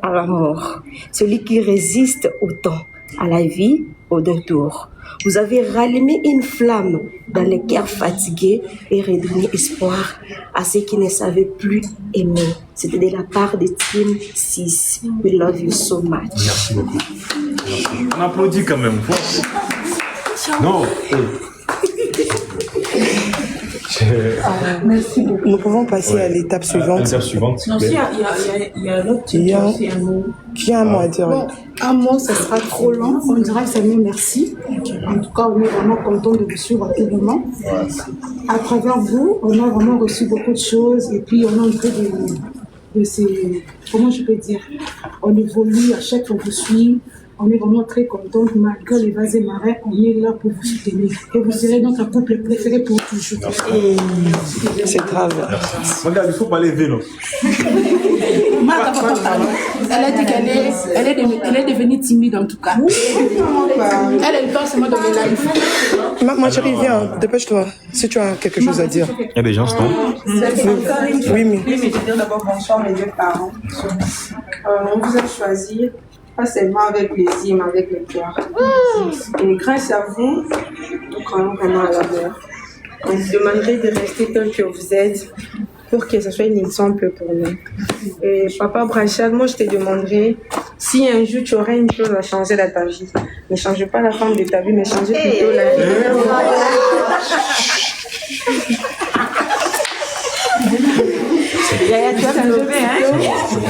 À l'amour, celui qui résiste au temps, à la vie, au détour. Vous avez rallumé une flamme dans les cœurs fatigués et redonné espoir à ceux qui ne savaient plus aimer. C'était de la part de Team 6. We love you so much. Merci beaucoup. On applaudit quand même. Non. Merci beaucoup. Nous pouvons passer à l'étape suivante. L'étape suivante. Non, il y a l'autre qui a fait un mot. Qui a un mot à dire? Bon, un mot, ça sera trop long. On dirait que ça met merci. En tout cas, on est vraiment content de vous suivre à tout moment. À travers vous, on a vraiment reçu beaucoup de choses et puis on a entré de ces... Comment je peux dire? On évolue à chaque fois qu'on vous suit. On est vraiment très contents. Malgré les vases et marins, on est là pour vous soutenir. Et vous serez notre couple préféré pour toujours. C'est grave. Regarde, il faut parler vélo. Elle a dit qu'elle est devenue timide en tout cas. Elle pense seulement dans les lives. Ma chérie, viens, dépêche-toi. Si tu as quelque chose à dire. Il y a des gens, non? Oui, mais. Oui, mais je dis d'abord bonsoir mes deux parents. On vous a choisi, pas seulement avec plaisir, mais avec le cœur. Et grâce à vous, nous croyons vraiment à l'amour. On vous demanderait de rester tel que vous êtes pour que ce soit un exemple pour nous. Et papa Brachal, moi je te demanderais si un jour tu aurais une chose à changer dans ta vie, ne change pas la forme de ta vie, mais change plutôt la vie. Yaya, tu as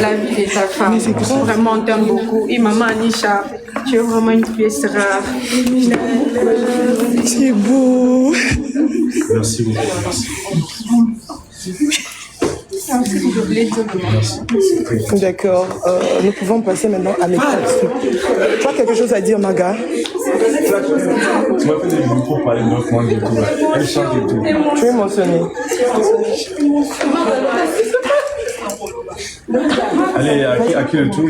la vie de ta femme. Vraiment, on t'aime beaucoup. Et maman Anisha, tu es vraiment une pièce rare. C'est beau. Merci beaucoup. D'accord. Nous pouvons passer maintenant à l'étape suivante. Tu as quelque chose à dire, Maga? Tu m'as fait des vidéos pour parler de 9 mois et tout. Elle chante et tout. Tu es émotionné. Allez, à qui le tour?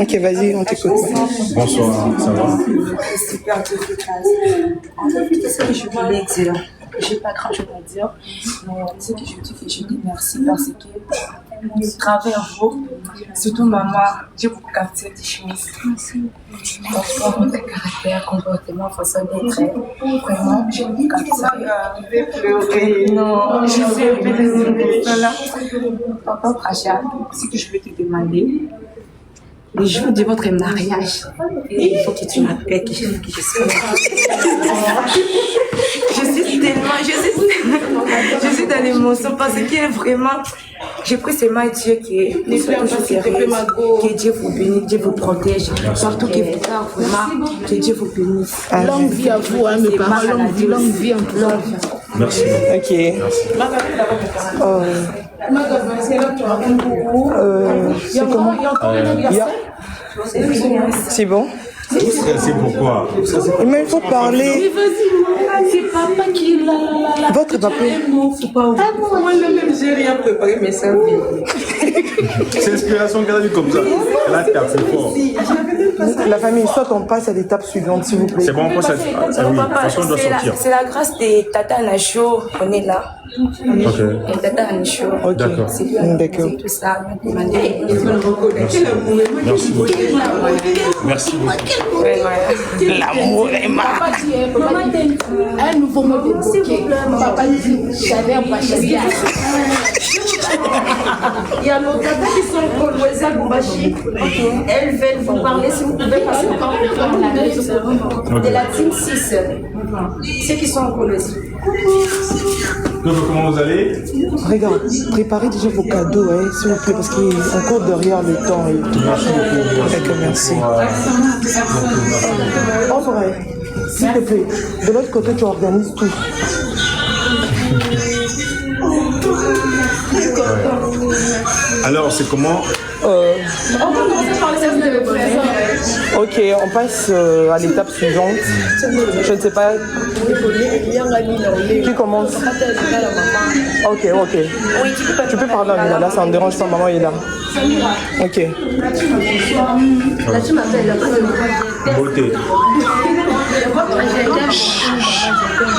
Ok, vas-y, on t'écoute. Bonsoir, ça va? Super en fait, qu'est-ce que je voulais dire? Je n'ai pas grand chose à dire, mais ce que je dis, que je dis merci parce que travers vous, surtout maman, j'ai beaucoup capté des choses. Franchement, votre caractère, comportement, façon d'être, vraiment, j'ai beaucoup capté. Je vais pleurer. Non, je suis un peu désolée. Voilà. Papa Pracha, ce que je veux te demander, le jour de votre mariage, il faut que tu m'appelles, que je sois je suis dans l'émotion parce que vraiment, j'ai pris seulement Dieu que Dieu vous bénisse, Dieu vous protège, partout que vous êtes, vraiment, que Dieu vous bénisse. Longue vie à vous, hein, mes parents, longue vie en tout cas. Merci. Ok. C'est comment? C'est bon? Vous stressez pourquoi? Mais il faut parler. C'est papa qui l'a. Votre papa. Moi-même, j'ai rien préparé, mais ça C'est l'inspiration qu'elle a eu comme ça. Elle a tapé fort. La famille, soit on passe à l'étape suivante, s'il vous plaît. C'est bon, on passe à... Ah oui, parce qu'on doit sortir. C'est la grâce de Tata Nacho, on est là. Ok. Et Tata Nacho. Ok. D'accord. D'accord. C'est tout ça. Demander. Merci beaucoup. Merci beaucoup. L'amour est marre. Papa dit, un nouveau mot de bouquet. Papa dit, j'avais un bachelier. Il y a nos tatas qui sont colonisées à Boubachi. Elles veulent vous parler si vous pouvez passer par de la team 6. Ceux qui sont en Colombie. Comment vous allez? Regarde, préparez déjà vos cadeaux, hein, s'il vous plaît, parce qu'on court derrière le temps. Et tout. Merci beaucoup. D'accord, merci. En vrai, s'il te plaît, de l'autre côté, tu organises tout. Alors, c'est comment? Ok, on passe à l'étape suivante. Je ne sais pas. Qui commence? Ok. Tu peux parler à Mila, ça ne me dérange pas, maman est là. Ok. Beauté.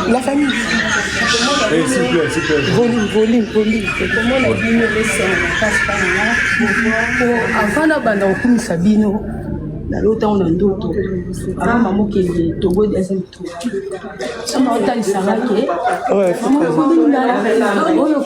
La famille. S'il vous plaît. Volume. Comment la vie ne laisse pas avant d'abandonner comme Sabino. Dans l'autre, on a d'autres. Avant, maman qui est Togo deuxième tour. Ça m'a autant dit ça là que. Ouais, Maman, on est là. On a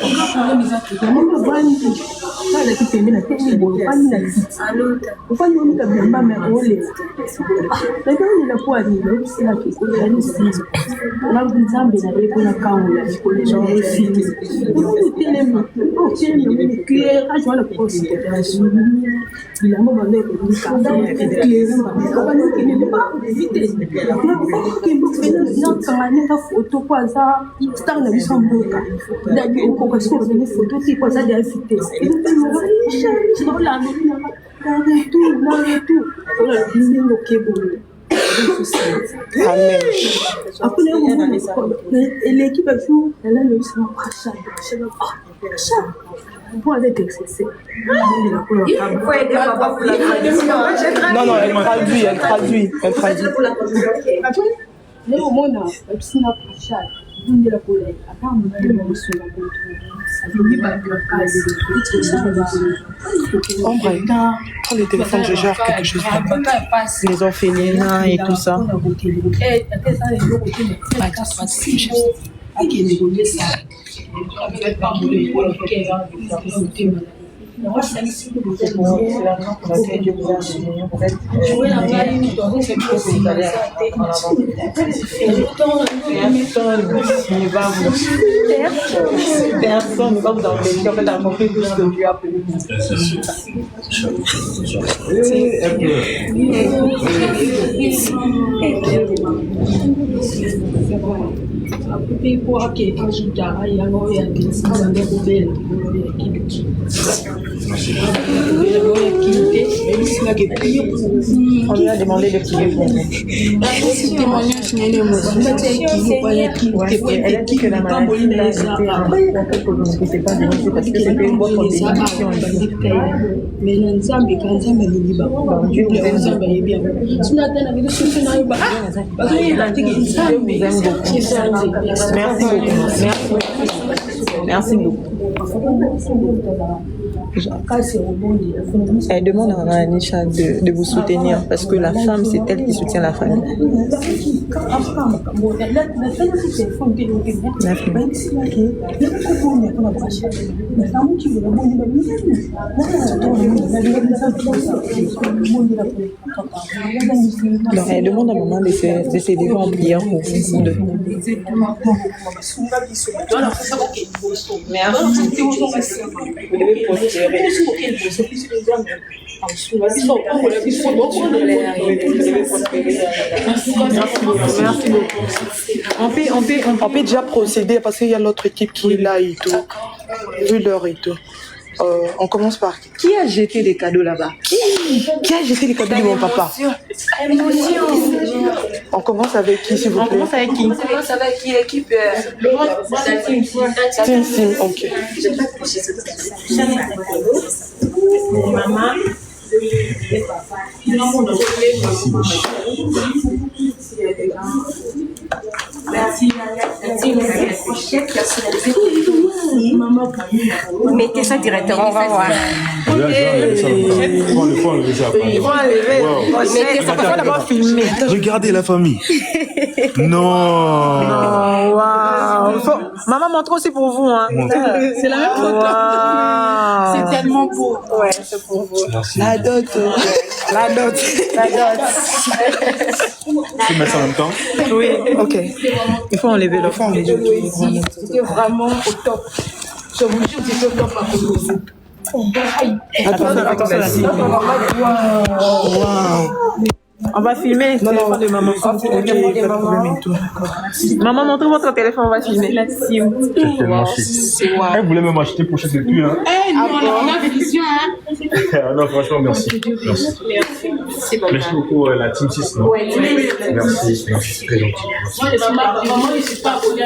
Amen. Et l'équipe a joué, elle a eu son crachat. Pour aller t'excesser. Non, elle traduit. Mais au moins, elle s'est crachat. Il y a la colère. Attends, on va se la Ombre, prends le téléphone, je gère quelque chose. Les orphelinats et tout ça. Personne, comme dans les gens, on a compris tout ce que Dieu a prévu. On lui a demandé de prier pour nous. Elle a dit que la maladie n'a été c'est pas dénoncé parce que c'était une bonne bénédiction. Dieu vous aime beaucoup. Merci beaucoup. Elle demande à Anisha de vous soutenir parce que la femme, c'est elle qui soutient la famille. Donc elle demande à maman de s'élever en prière pour vous deux. On peut déjà procéder parce qu'il y a l'autre équipe qui est là et tout. Vu l'heure et tout. On commence par qui a jeté des cadeaux là-bas? Qui a jeté les cadeaux de mon papa? On commence avec qui, s'il vous plaît? On commence avec qui? L'équipe Team Sim, ok. Maman. Merci. Mettez ça directement. On va voir. Regardez la famille. Non. Waouh. Maman montre aussi pour vous. Hein. C'est la même photo. Wow. C'est tellement beau. Ouais, c'est pour vous. Merci. La dot. Tu mets ça en même temps? Oui, ok. Il faut enlever le fond. C'était vraiment au top. Je vous jure, c'était au top à cause. Attends. Wow. On va filmer le téléphone de maman. Maman, montrez votre téléphone, on va filmer. C'est tellement chic. Elle voulait même acheter pochette de pluie. Hein. On a vision, hein. Non, franchement, merci. Merci beaucoup, la Team 6. Non? Merci, c'est très gentil. Maman, je ne suis pas abonnée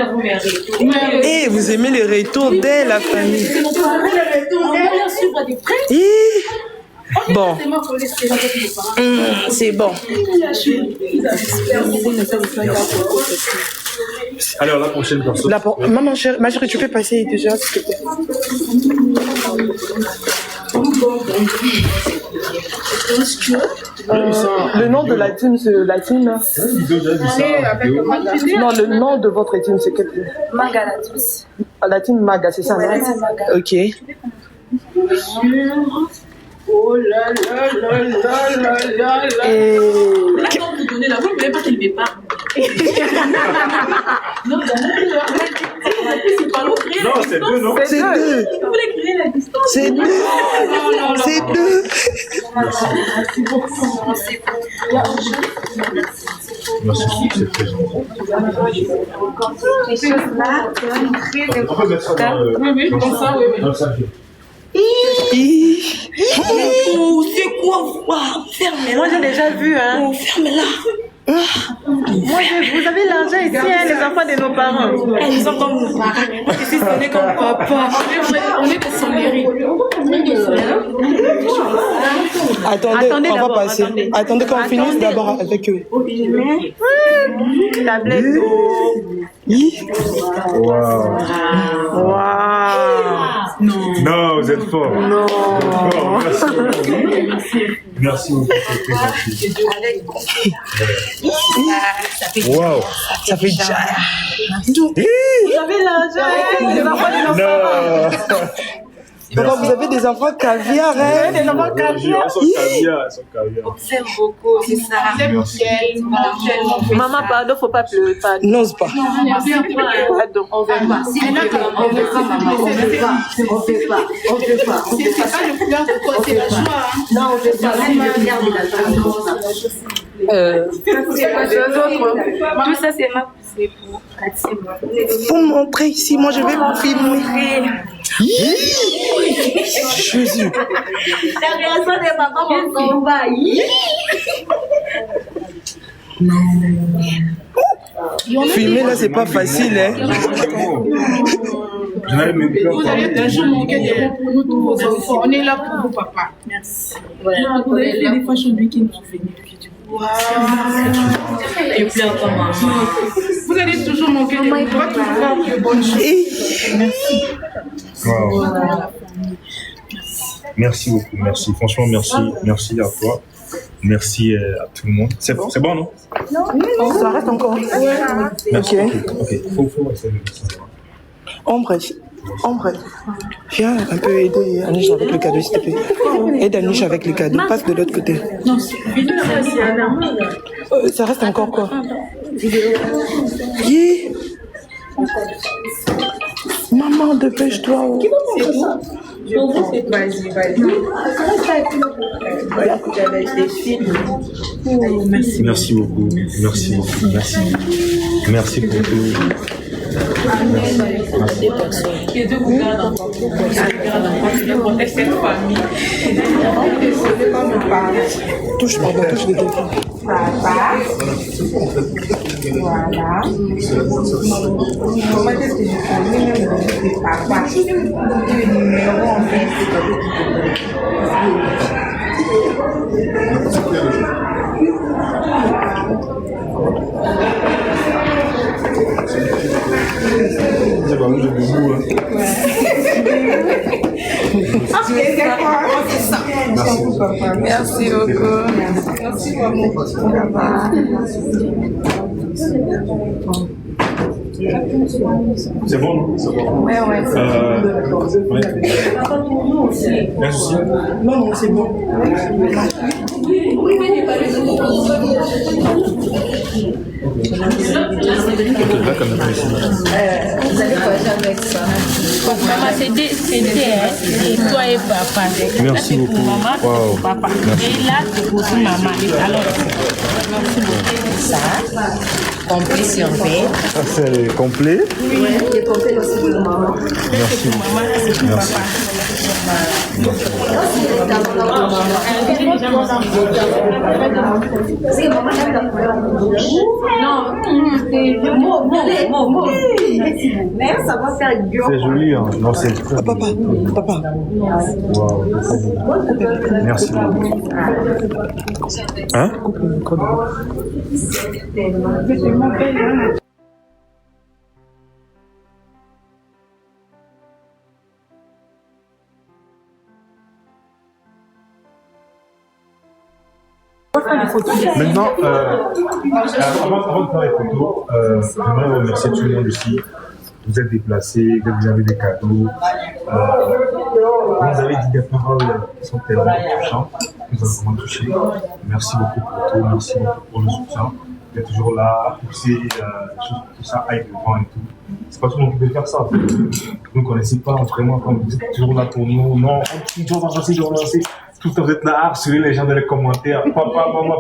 à vous, mais Et vous aimez les retours dès la famille. Bon. C'est bon. Alors, la prochaine personne. Maman, ma chérie, tu peux passer déjà, s'il te plaît. Le nom de la team, c'est la team. Non, le nom de votre team, c'est quel team? Maga la tous. La team Maga, c'est ça, non? La team Maga. Ok. Oh là là là là là là là. Quand vous donnez la voix, vous ne voulez pas qu'il me parle. Non, c'est deux, non? C'est deux. Vous voulez créer la distance. C'est deux. C'est deux. Merci beaucoup, c'est très gentil. Les choses là, très On peut mettre ça dans le... Oui, comme ça, oui. Dans le sac. Oh, c'est quoi? Waouh, fermez-la. Moi, j'ai déjà vu, hein. Oh, fermez-la. Moi, vous avez l'argent ici, hein, les enfants de nos parents. Ils sont comme nos parents. Ici, ce n'est comme papa. On est de son mérite. Attendez, on va d'abord, passer. Attendez qu'on finisse d'abord avec eux. Tablette. Waouh. Non, vous êtes fort. Non. Merci beaucoup, c'est très gentil. Waouh. Ça fait déjà. Vous avez l'argent, les enfants de nos parents. Papa, vous avez des enfants caviar, hein? Des enfants caviar. Elles sont caviar. J'aime beaucoup, c'est ça. Maman, pardon, faut pas pleurer. Pardon. N'ose pas. Pardon. On veut pas. On veut pas, maman. On veut pas. On veut pas. On veut pas. C'est pas le couleur de quoi, c'est la joie. Non, on veut pas. Même le regard de la joie. Tout ça, c'est ma. C'est pour Faut montrer ici, moi je vais vous filmer. Jésus. la réaction des parents vont tomber. Filmer là, c'est pas facile, hein? Je n'avais même pas. Vous allez toujours manquer de mots pour nous, tous vos enfants. On est là pour vous, papa. Merci. Vous avez fait des fois chez lui qui nous ont fait. Et puis encore maman. Vous allez toujours manquer de mots. On va toujours faire de bonnes choses. Merci. Wow. Merci beaucoup, merci. Franchement, merci. Merci à toi. Merci à tout le monde. C'est bon, non? Ça reste encore. Merci. Ok. Ok. Faut essayer de ça. Ombre, viens un peu aider Anish avec le cadeau, s'il te plaît. Aide Anish avec le cadeau. Passe de l'autre côté. Non, c'est un amour. Ça reste encore quoi? Yeah. Maman, dépêche-toi. Vas-y. Merci beaucoup. Merci pour tout. Et de vous garder encore pour protéger cette famille. Désolé quand me parle. Touche les deux. Papa. Voilà. Comment est-ce que je peux même le papa? Le numéro en fait, C'est pas moi, j'ai debout. Merci beaucoup. Merci beaucoup. C'est bon, non? C'est bon. Ouais. Ouais. Merci. Non, c'est bon. Vous allez pas avec ça. Maman, c'est toi et papa. Merci beaucoup. Maman, Wow. c'est papa. Et là, c'est pour maman. Alors, merci beaucoup pour ça. Complet sur bête. Ça, c'est complet. Oui, il est complet aussi pour maman. Merci beaucoup. Maman, c'est pour Merci. papa. C'est joli, hein. Non, c'est très Papa. wow. Merci beaucoup. Hein? Maintenant, avant de faire les photos, j'aimerais remercier tout le monde ici. Vous êtes déplacés, vous avez des cadeaux. Vous avez dit des paroles qui sont tellement touchantes, qui nous ont vraiment touchés. Merci beaucoup pour tout, merci beaucoup pour le soutien. Vous êtes toujours là à pousser les choses, tout ça aille devant et tout. C'est pas tout le monde qui peut faire ça. Vous ne connaissez pas vraiment quand vous êtes toujours là pour nous. Non, on doit avancer, tout le temps vous êtes là à harceler les gens dans les commentaires. Papa, maman,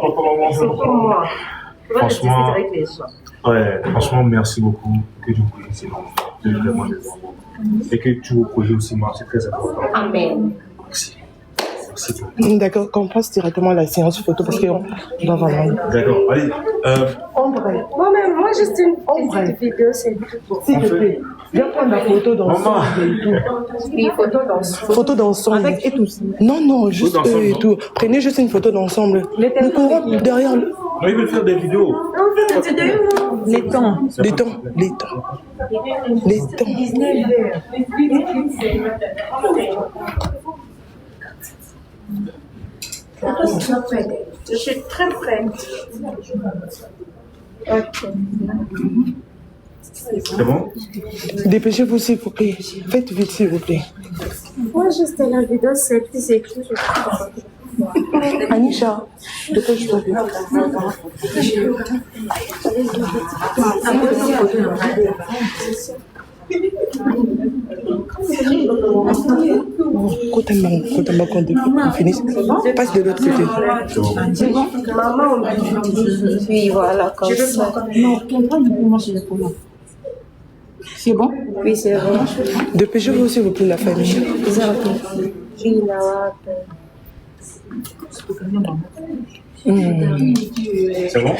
franchement, ouais, franchement, merci beaucoup. Que Dieu vous bénisse énormément. De vraiment les enfants. Et que tous vos projets aussi marchent, c'est très important. Amen. Merci. Merci beaucoup. D'accord, qu'on passe directement à la séance photo parce qu'on va vraiment. D'accord, allez. Moi, juste une petite vidéo, c'est tout. S'il te plaît, viens prendre la photo d'ensemble et tout. Oui, photo d'ensemble. Photo d'ensemble. Avec et tous. Non, juste eux et tout. Prenez juste une photo d'ensemble. Nous courons derrière le. Non, ils veulent faire des vidéos. Les temps. Je suis très prête. Ok. C'est bon? Dépêchez-vous s'il vous plaît. Faites vite s'il vous plaît. Moi, juste la vidéo, c'est tout. Anisha, dépêche-toi. Quand on finisse, passe de l'autre côté. Maman, oui, voilà, comme ça. C'est bon? Oui, c'est bon. Dépêchez-vous s'il vous plaît, la famille. C'est bon?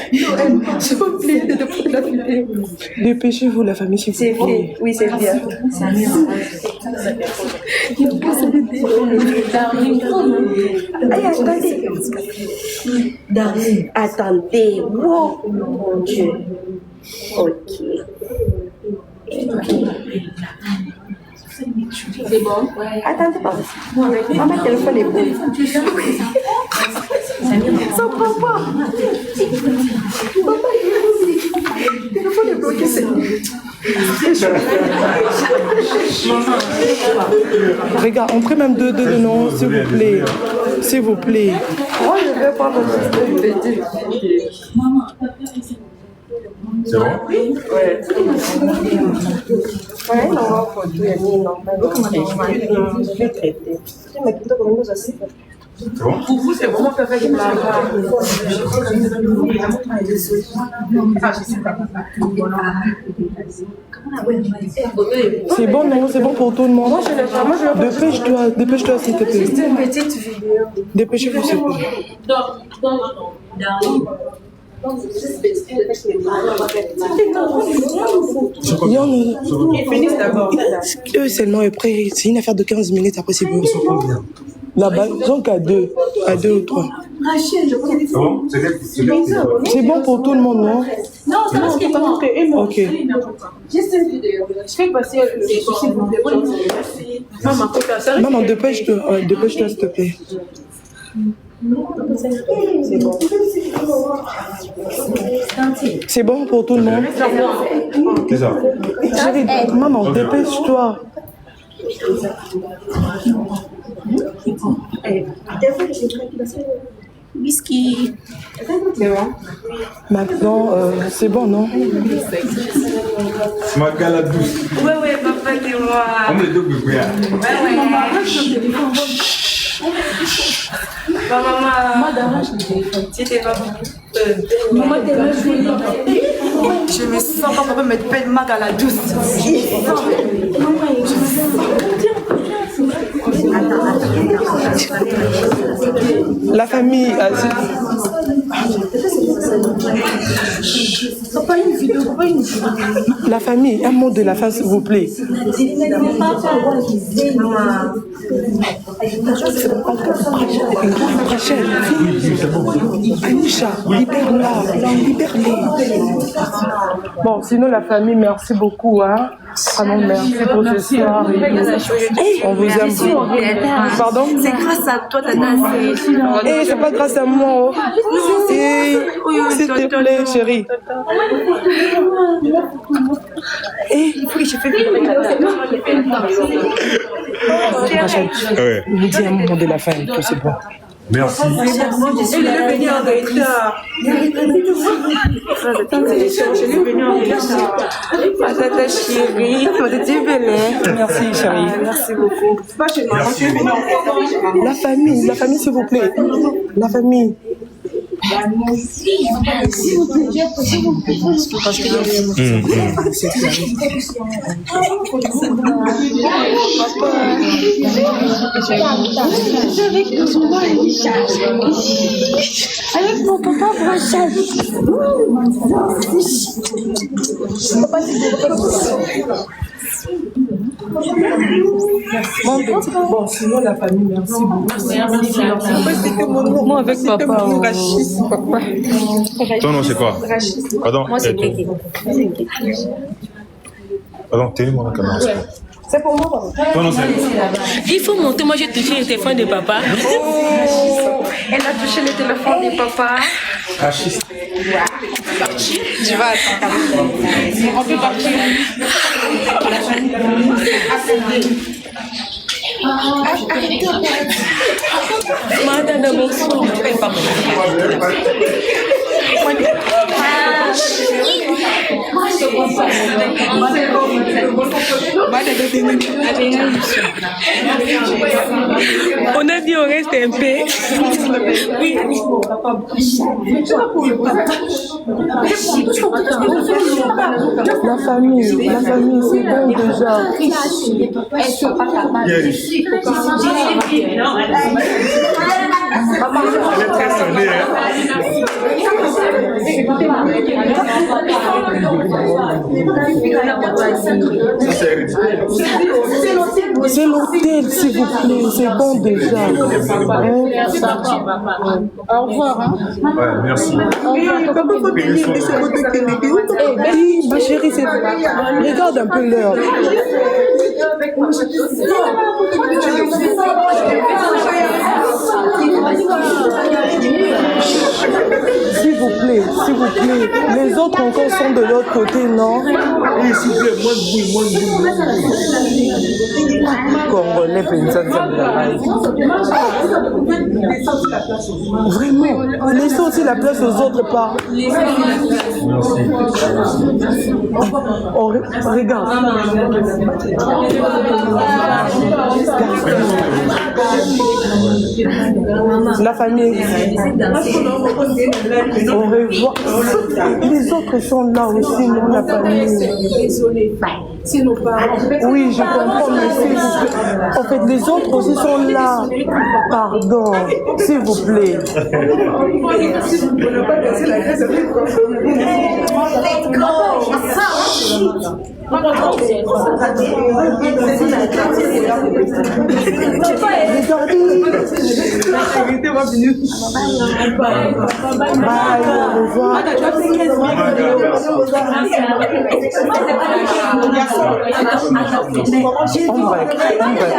S'il vous plaît, de prendre la vidéo. Dépêchez-vous, la famille, s'il vous C'est plaît. fait, oui, c'est bien. Attendez, wow, mon Dieu. Ok. C'est bon? Attendez, pas. Maman, téléphone est beau. Ça prend pas. Téléphone est bloqué, c'est Regarde, entrez même deux, non, s'il vous plaît. S'il vous plaît. Moi, je vais pas votre petit. C'est bon? Ouais, non, photo, il y a mis normal. Je vais traiter. Mais plutôt comme nous aussi. C'est bon? Pour vous, c'est vraiment perfect de la C'est bon, non, c'est bon pour tout le monde. Moi, je l'ai pas. Moi, je l'ai pas. Dépêche-toi, s'il te plaît. Juste une petite vidéo. Dépêchez-vous, s'il vous plaît. Finissent d'abord. Eux seulement après, c'est une affaire de 15 minutes, après c'est bon. Là-bas, donc à deux ou trois. C'est bon? C'est bon pour tout le monde, non? Non, c'est parce qu'il faut que Ok. juste une vidéo. Je fais passer le souci de Maman, dépêche-toi, s'il te plaît. C'est bon. C'est bon pour tout le monde? C'est ça. Chérie, maman, dépêche-toi. Whisky. C'est bon. Maintenant, c'est bon, non? Ma gala douce. Ouais, papa, c'est moi. On est deux bébés. Maman, tu t'es pas. Maman, t'es là, Je me sens pas papa me pète ma gala douce. Attends. La famille. La famille, un mot de la fin, s'il vous plaît. Anisha, libère-la, libère-les. Bon, sinon la famille, merci beaucoup. Hein. Vraiment, merci pour ce soir. On vous aime beaucoup. Pardon? C'est grâce à toi, Tata. Eh, c'est pas grâce à moi. Eh, s'il te plaît, chérie. Eh, Rachel, nous dis un moment de la fin et tout, c'est bon. Merci. Je suis venue en retard. Je suis venue en retard. Tata chérie, on était belle. Merci, chérie. Merci beaucoup. La famille, s'il vous plaît. La famille. Avec mon papa Rachel. Bon, sinon la famille, merci beaucoup. Moi avec papa. Ton nom c'est quoi? Pardon. Moi c'est Kéké. Pardon, t'es moi la caméra. C'est pour moi. Ton nom c'est? Il faut monter, moi j'ai touché le téléphone de papa. Elle a touché le téléphone de papa. Rachis. Tu vas attendre. On peut partir. Madame, bonsoir. On a dit on reste un peu. Oui. La famille, c'est bon déjà. Elle est très sonnée, C'est l'hôtel, s'il vous plaît, c'est bon déjà. Au revoir. Hein. Ouais, merci. Eh, ma chérie, regarde un peu l'heure. S'il vous plaît, les autres encore sont de l'autre côté, non? Oui, s'il vous plaît, moi de Congolais, personne de la race. Vraiment, laissez aussi la place aux autres pas. On regarde. La famille. On revoit. Les autres sont là aussi, non, la famille. C'est nos parents. Oui, je comprends, mais s'il vous plaît. En fait, les autres aussi sont là. Pardon, s'il vous plaît. Bye, au revoir.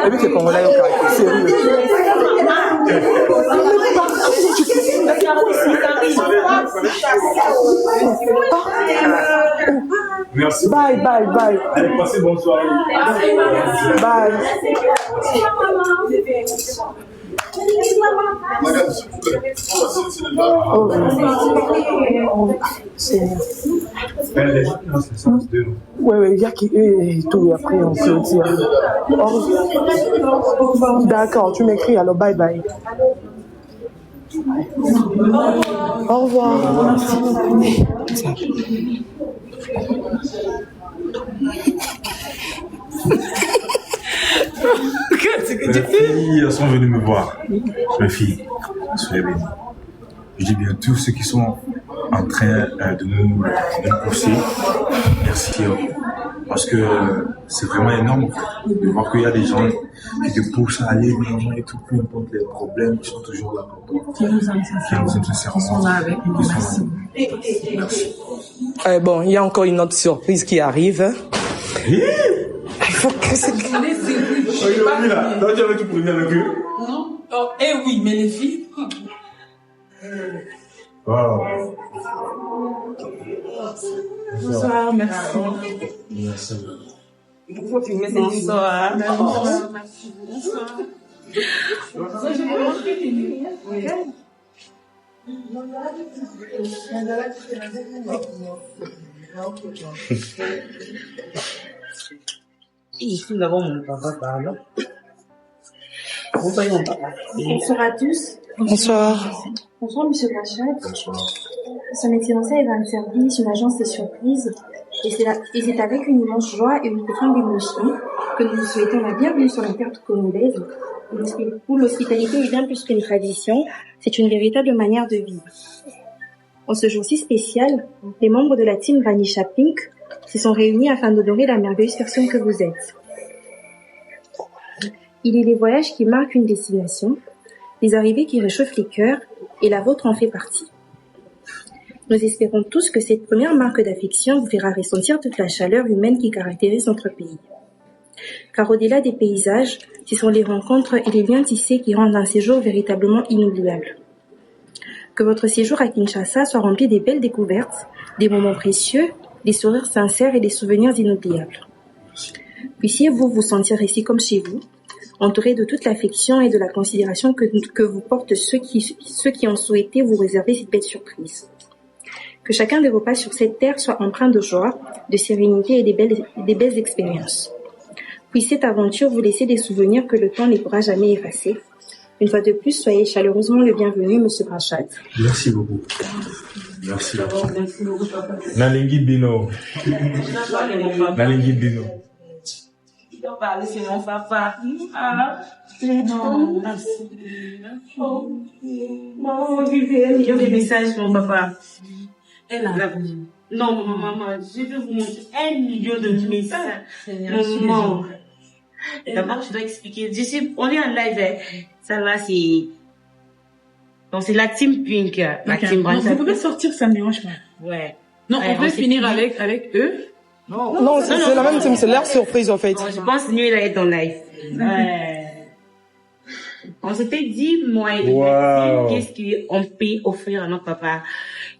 Et puis que Congolais au caractère sérieux. Merci. Bye. Allez, passez bonne soirée. Bye. Madame, s'il vous plaît. Oui, il y a qui et tout, et après on peut dire. D'accord, tu m'écris, alors bye. Au revoir. Les filles sont venues me voir. Mes filles, soyez bénies. Je dis bien tous ceux qui sont en train de nous pousser, merci à vous. Parce que c'est vraiment énorme de voir qu'il y a des gens qui te poussent à aller vraiment et tout, peu importe les problèmes, qui sont toujours là pour toi. Qui nous aiment sincèrement. Ils sont là avec nous. Merci. Bon, il y a encore une autre surprise qui arrive. Il faut que c'est... Toi, tu avais tout prévu avec eux? Non. Oh, eh oui, mais les filles. Wow. Bonsoir, merci. Merci. Il faut filmer cette histoire. Bonsoir. Merci. Bonsoir. Ici, nous avons mon papa par là. Vous voyez mon papa. Bonsoir à tous. Bonsoir. Bonsoir, Monsieur Rachat. Son Excellence est dans le service, une agence de surprise. Et c'est avec une immense joie et une profonde émotion que nous vous souhaitons la bienvenue sur la terre congolaise, où l'hospitalité est bien plus qu'une tradition, c'est une véritable manière de vivre. En ce jour si spécial, les membres de la team Vanilla Pink se sont réunis afin d'honorer la merveilleuse personne que vous êtes. Il est les voyages qui marquent une destination, les arrivées qui réchauffent les cœurs, et la vôtre en fait partie. Nous espérons tous que cette première marque d'affection vous fera ressentir toute la chaleur humaine qui caractérise notre pays. Car au-delà des paysages, ce sont les rencontres et les liens tissés qui rendent un séjour véritablement inoubliable. Que votre séjour à Kinshasa soit rempli des belles découvertes, des moments précieux, des sourires sincères et des souvenirs inoubliables. Puissiez-vous vous sentir ici comme chez vous, entouré de toute l'affection et de la considération que vous portent ceux qui ont souhaité vous réserver cette belle surprise. Que chacun des repas sur cette terre soit empreint de joie, de sérénité et des belles expériences. Puisse cette aventure vous laisser des souvenirs que le temps ne pourra jamais effacer. Une fois de plus, soyez chaleureusement le bienvenu, Monsieur Brachat. Merci beaucoup. Merci. Nalingi Bino. Nalingi Bino. Tu dois parler, c'est mon papa. Ah, non, merci. Oh, il y a des messages, mon papa. Elle a. Non, maman, je vais vous montrer 1 million de messages. Maman. D'abord, je dois expliquer. On est en live. Ça là, c'est. Donc, c'est la team Pink. La team Vous pouvez sortir, ça ne me dérange pas. Ouais. Non, on peut finir avec eux. Non, c'est la même team, c'est leur surprise en fait. Non, je pense mieux il est en live. On s'était dit, moi et qu'est-ce qu'on peut offrir à notre papa.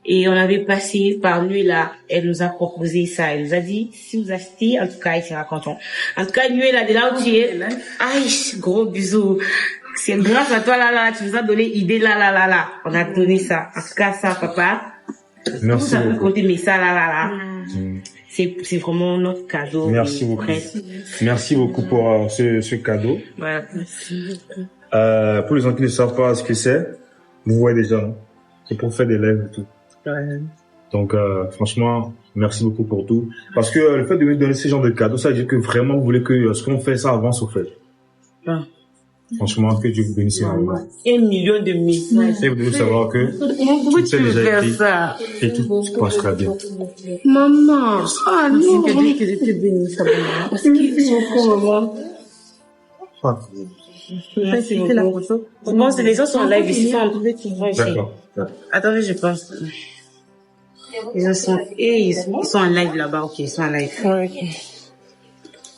Et on avait passé par Nuela, elle nous a proposé ça. Elle nous a dit, si vous achetez, en tout cas, il sera content. En tout cas, Nuela, de là où tu es, aïe, gros bisous. C'est grâce à toi, là, tu nous as donné idée, là. On a donné ça. En tout cas, ça, papa. Merci beaucoup. beaucoup. Côté, mais ça, là. C'est vraiment notre cadeau. Merci beaucoup. Merci beaucoup pour ce cadeau. Voilà, merci beaucoup. Pour les gens qui ne savent pas ce que c'est, vous voyez déjà, non? C'est pour faire des lèvres et tout. Donc, franchement, merci beaucoup pour tout. Parce que le fait de me donner ce genre de cadeau, ça veut dire que vraiment vous voulez que ce qu'on fait, ça avance au fait. Franchement, que Dieu vous bénisse. 1 million de messages. Et vous devez savoir que pourquoi tu veux faire ça? Et tout se passera bien. Maman, ah non, que Dieu te bénisse. Parce qu'ils sont fous, maman. Merci la photo. Je pense que les gens sont en live ici. D'accord. Attendez, je pense. Ils sont en live là-bas, ok, ils sont en live.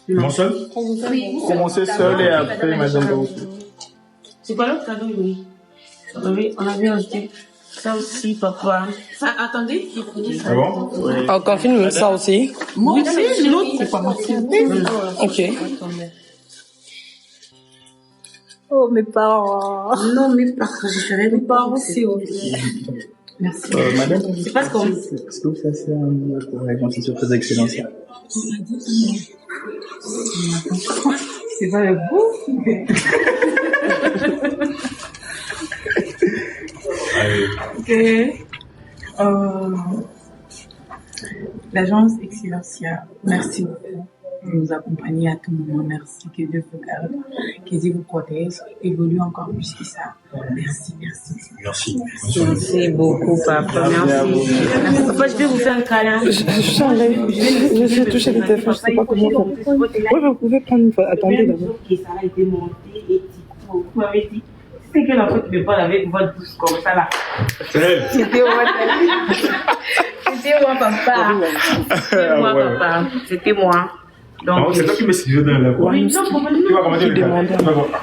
Comment seul? Commencez seul et après, madame Baoutou. C'est quoi l'autre cadeau, oui? On avait acheté ça aussi, papa. Ah, attendez. Ah bon? On confirme ça aussi. Moi aussi, l'autre, c'est pas ma Ok. Oh, mes parents. Non, mes parents, c'est aussi. Merci. Madame, c'est pas comme. est-ce que vous faites ça pour raconter sur vos excellences? C'est pas le goût. Ok. L'agence Excellencia, merci beaucoup. nous accompagner à tout moment. Merci, que Dieu vous garde, que Dieu vous protège, évolue encore plus que ça. Merci, merci. Merci. Merci beaucoup, papa. Merci. Papa, je vais vous faire un câlin. Je suis en live. Je suis touchée le téléphone, je ne sais pas comment faire. Oui, vous pouvez prendre une fois. Attendez d'abord. Et ça a été monté et vous m'avez dit, c'est que la fois tu me parles avec votre bouche comme ça là. C'était moi, c'était moi, papa. C'était moi, papa. C'était moi. Donc, c'est toi qui me suivais dans la voix. Oui, non, papa, non. Tu vas commenter le gars.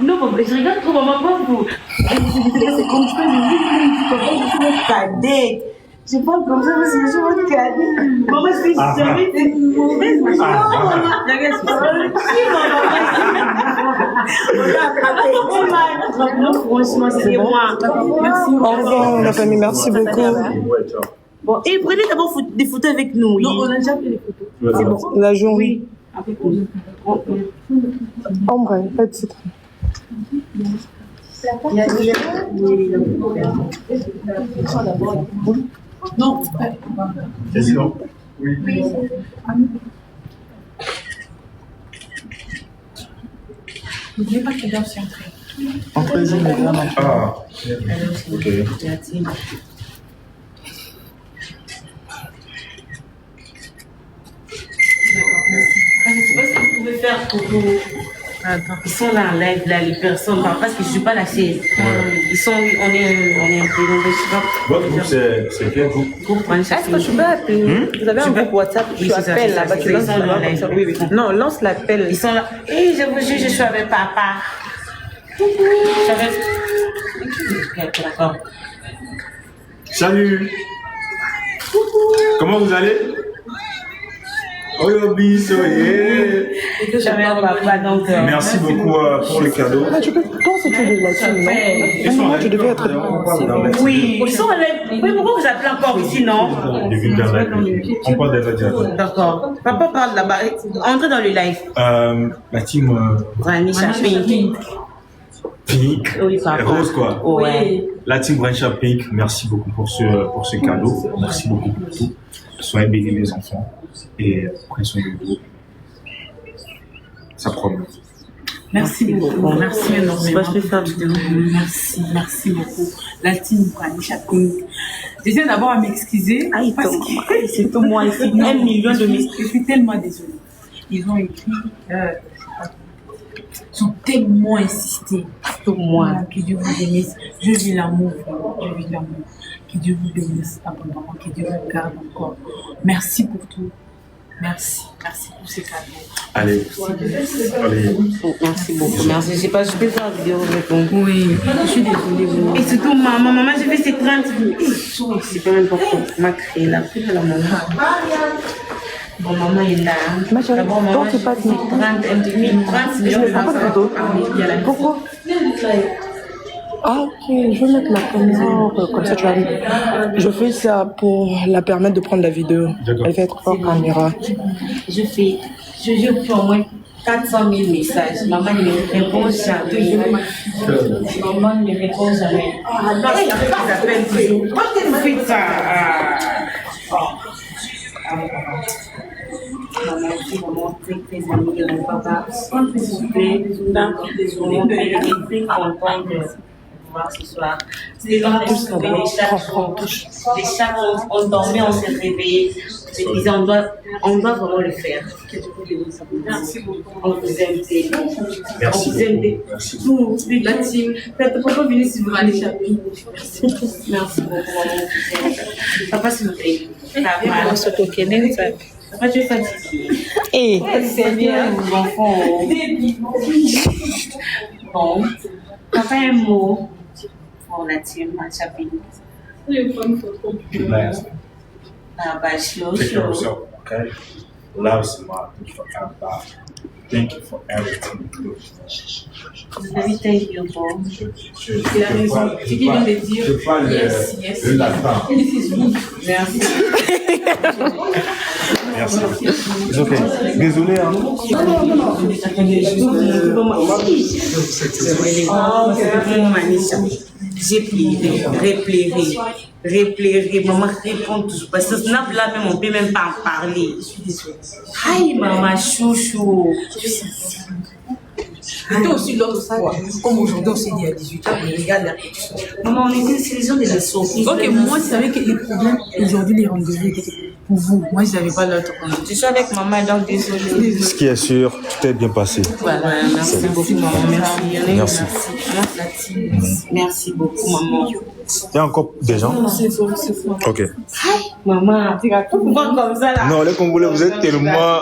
Non, papa, je regarde trop maman, pas vous. C'est comme je fais le livre, papa, je suis votre cadet. Je parle comme ça parce que je suis votre cadet. Maman, je suis jamais de mauvaise. Non, maman, regarde, non, franchement, c'était moi. Merci. Au revoir, la famille, merci beaucoup. Bon, et prenez d'abord des photos avec nous. Oui. Non, on a déjà fait les photos. C'est bon. La journée. Oui. Avec nous. Ombre, faites c'est tout. Non. Question? Oui. N'oubliez pas qu'il doit s'y entrer. Entrez-y, mesdames. Ah, ok. Je ne sais pas si vous pouvez faire pour vous. Ils sont là en live, là, les personnes, parce que je ne suis pas la chaise. Ils sont, on est un peu dans le choc. Votre groupe, c'est quel groupe? Est-ce que je peux appeler? Vous avez un groupe WhatsApp? Oui, Tu appelles là-bas, tu lances là-bas comme ça. Oui, oui. Non, lance l'appel. Ils sont là. Et je vous jure, je suis avec papa. D'accord. Salut. Comment vous allez? Oh, merci beaucoup pour le cadeau. Ah, tu peux. Toi, c'était de la team, non? Tu devais être. Oui, ils sont là. Oui, pourquoi vous appelez encore ici, non? On parle de la dialogue. D'accord. Papa parle là-bas. Entrez dans le live. La team. Branisha Pink. Pink. Oui, papa. Rose, quoi. Ouais. La team Branisha Pink, merci beaucoup pour ce cadeau. Merci beaucoup pour tout. Soyez bénis, mes enfants. Et prenez soin de vous. Ça promet. Merci beaucoup. Merci énormément. Merci beaucoup. La team Branisha Pink. Je tiens d'abord à m'excuser. Parce que c'est tout moi ici. 1 million de m'excuses. Je suis tellement désolée. Ils ont écrit. Ils ont tellement insisté. Pour moi. Que Dieu vous bénisse. Je vis l'amour. Je vis l'amour. Que Dieu vous bénisse abondamment. Que Dieu vous garde encore. Merci pour tout. Merci. Merci pour ces cadeaux. Allez. Merci beaucoup. Merci. Je sais pas, je peux faire une vidéo avec vous. Oui. Je suis désolée. Et surtout, maman, j'ai fait ces 30 minutes. C'est pas important. Ma créé la fille de la maman. Bon, maman est là. D'abord, maman, j'ai fait 30 millions de photos. Pourquoi? Ah, ok, je vais mettre la caméra, comme ça tu vas. Je fais ça pour la permettre de prendre la vidéo. Elle va être hors caméra. Je fais au moins 400 000 messages. Maman ne me répond jamais. Maman ne me répond jamais. Ah, non, c'est après qu'ils appellent toujours. Pourquoi tu fais ça? Maman, je suis vraiment très amie de mon papa. S'il vous plaît, je suis vraiment très contente de voir ce soir. Les gens les chats ont dormi, on s'est réveillé. Je disais, on doit vraiment le faire. Merci beaucoup. On vous aime. Merci. On vous aime. Tout, la team. Pourquoi venir si vous allez chapper? Merci beaucoup. Papa, s'il vous plaît. Papa, tu es fatigué. C'est bien, mon enfant. Bon, papa, un mot pour la team à Chapin. Ah, bah, Take care of yourself, okay? Love Samara forever. Thank you for everything you do. Very thank you, Bob. Il a raison. Ce qu'il vient de dire. Je parle le latin. Merci. Merci. Ok. Désolé, hein. C'est vraiment magnifique. J'ai pleuré. Maman répond toujours. Parce que Snap là même, on peut même pas en parler. Aïe, maman, chouchou. C'était aussi l'autre fois. Comme aujourd'hui, on s'est dit à 18h, mais regarde la question. Maman, on était sur les gens déjà sortis. Ok, moi, je savais que les problèmes, aujourd'hui, les rendez-vous étaient pour vous. Moi, je n'avais pas l'autre problème. Je suis avec maman, donc désolée. Ce qui est sûr, tout est bien passé. Voilà, merci beaucoup, maman. Merci. Merci beaucoup, maman. Il y a encore des gens? Non, c'est faux. Ok. Maman, tu vas tout voir comme ça là. Non, les Congolais, vous êtes tellement...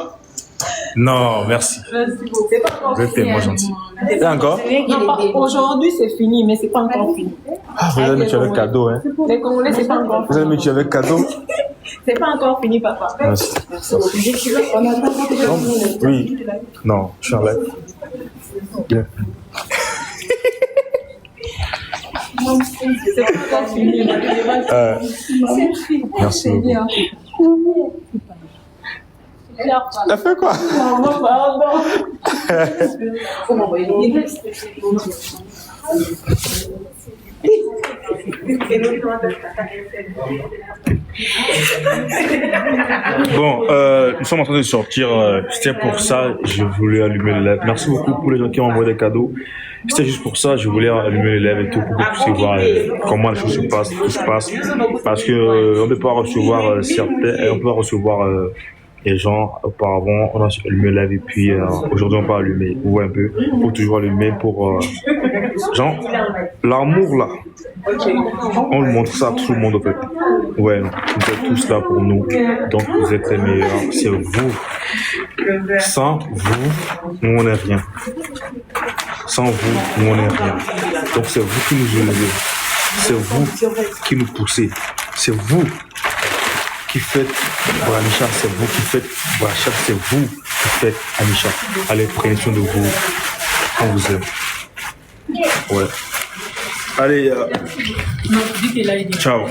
Non, merci. Vous êtes tellement gentil. Il y a encore? Aujourd'hui, c'est fini, mais c'est pas encore fini. Ah, vous allez me tuer avec cadeau, hein? Les Congolais, c'est pas encore Vous allez me tuer avec cadeau? C'est pas encore fini, papa. Merci. Oui. Non, je suis en live. Bien. C'est pas encore fini. Merci beaucoup. T'as fait quoi? Maman, pardon. Bon, nous sommes en train de sortir. C'était pour ça, je voulais allumer les lèvres. Merci beaucoup pour les gens qui ont envoyé des cadeaux. C'était juste pour ça, je voulais allumer les lèvres et tout pour que vous puissiez voir comment les choses se passent, tout se passe. Parce que on ne peut pas recevoir certains, on peut pas recevoir les gens auparavant, on a allumé les lèvres et puis aujourd'hui on peut allumer. Vous voyez un peu, il faut toujours allumer pour genre l'amour là. On le montre ça à tout le monde en fait. Ouais, vous êtes tous là pour nous, donc vous êtes les meilleurs. C'est vous. Sans vous, nous on n'est rien. Sans vous, nous on n'est rien. Donc c'est vous qui nous élevez. C'est vous qui nous poussez. C'est vous qui faites Anisha. C'est vous qui faites Brachat. C'est vous qui faites Anisha. Allez, prenez soin de vous. On vous aime. Ouais. Allez, ciao.